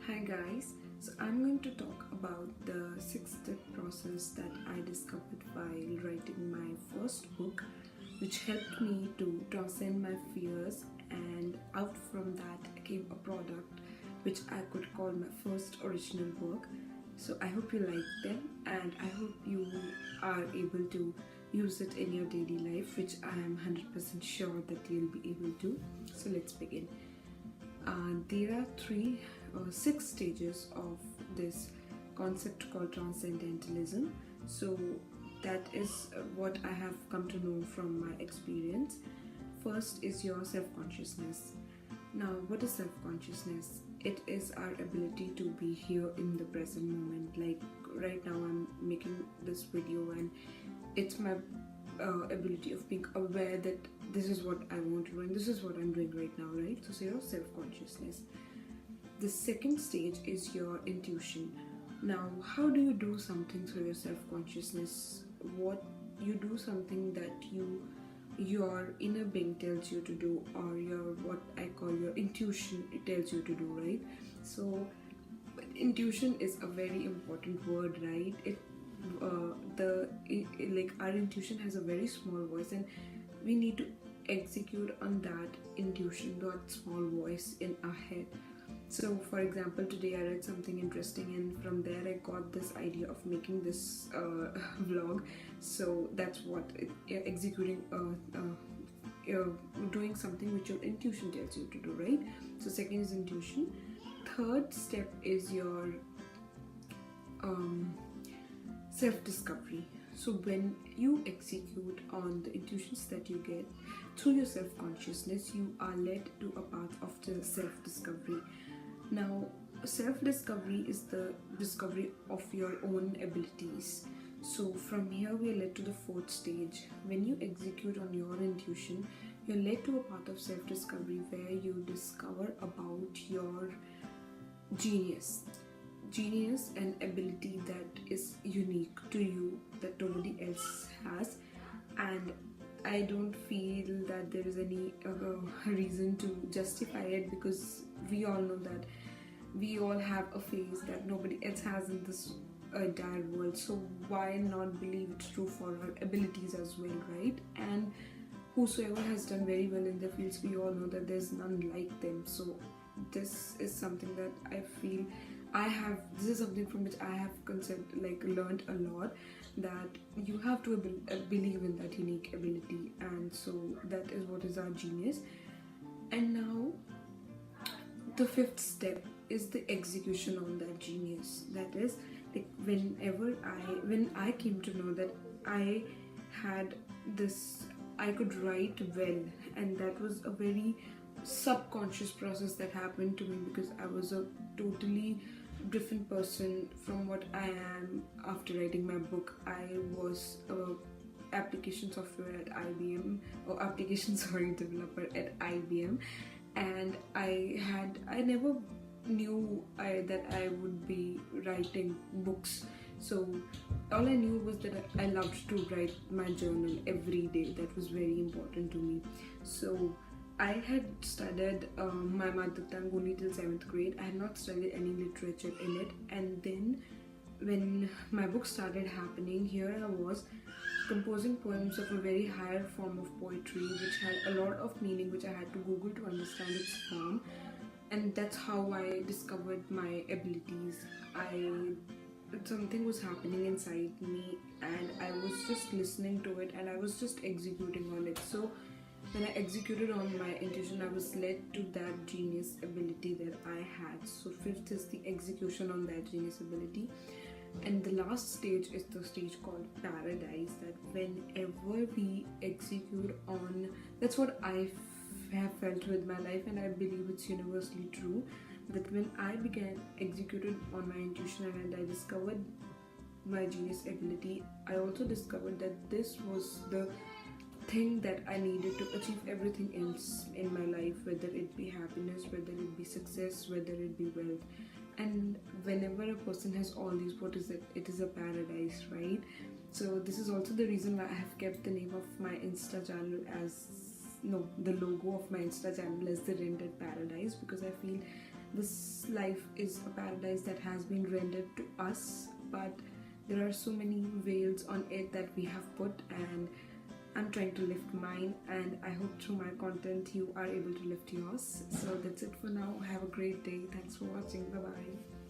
Hi guys, so I'm going to talk about the 6-step process that I discovered while writing my first book, which helped me to transcend my fears, and out from that came a product which I could call my first original work. So I hope you like them, and I hope you are able to use it in your daily life, which I am 100% sure that you'll be able to. So let's begin. There are six stages of this concept called transcendentalism. So that is what I have come to know from my experience. First is your self-consciousness. Now, what is self-consciousness? It is our ability to be here in the present moment. Like right now, I'm making this video, and it's my ability of being aware that this is what I want to do and this is what I'm doing right now, right? So your self-consciousness. The second stage is your intuition. Now, how do you do something through your self-consciousness? What you do something that your inner being tells you to do, or your what I call your intuition, it tells you to do, right? So intuition is a very important word, right? Our intuition has a very small voice, and we need to execute on that intuition, that small voice in our head. So for example, today I read something interesting, and from there I got this idea of making this vlog. So that's what executing doing something which your intuition tells you to do, right? So second is intuition. Third step is your self-discovery. So when you execute on the intuitions that you get through your self-consciousness, you are led to a path of the self-discovery. Now, self-discovery is the discovery of your own abilities. So from here we are led to the fourth stage. When you execute on your intuition, you're led to a path of self-discovery where you discover about your genius and ability that is unique to you, that nobody else has. And I don't feel that there is any reason to justify it, because we all know that we all have a phase that nobody else has in this entire world. So why not believe it's true for our abilities as well, right? And whosoever has done very well in their fields, we all know that there's none like them. So this is something that I feel this is something from which I have learned a lot, that you have to believe in that unique ability, and so that is what is our genius. And now the fifth step is the execution on that genius. That is, like, when I came to know that I had this, I could write well, and that was a very subconscious process that happened to me, because I was a totally different person from what I am after writing my book. I was a application software at IBM, or application developer at IBM, and I never knew that I would be writing books. So all I knew was that I loved to write my journal every day. That was very important to me. So I had studied my mother tongue only till 7th grade. I had not studied any literature in it, and then when my book started happening, here I was composing poems of a very higher form of poetry, which had a lot of meaning, which I had to Google to understand its form. And that's how I discovered my abilities. Something was happening inside me, and I was just listening to it, and I was just executing on it. So when I executed on my intuition, I was led to that genius ability that I had. So fifth is the execution on that genius ability. And the last stage is the stage called paradise, that whenever we execute on, that's what I have felt with my life, and I believe it's universally true, that when I began executing on my intuition and I discovered my genius ability, I also discovered that this was the thing that I needed to achieve everything else in my life, whether it be happiness, whether it be success, whether it be wealth. And whenever a person has all these, what is it? It is a paradise, right? So this is also the reason why I have kept the name of my Insta channel the logo of my Insta channel as the rendered paradise, because I feel This life is a paradise that has been rendered to us, but there are so many veils on it that we have put, and I'm trying to lift mine, and I hope through my content you are able to lift yours. So that's it for now. Have a great day. Thanks for watching. Bye bye.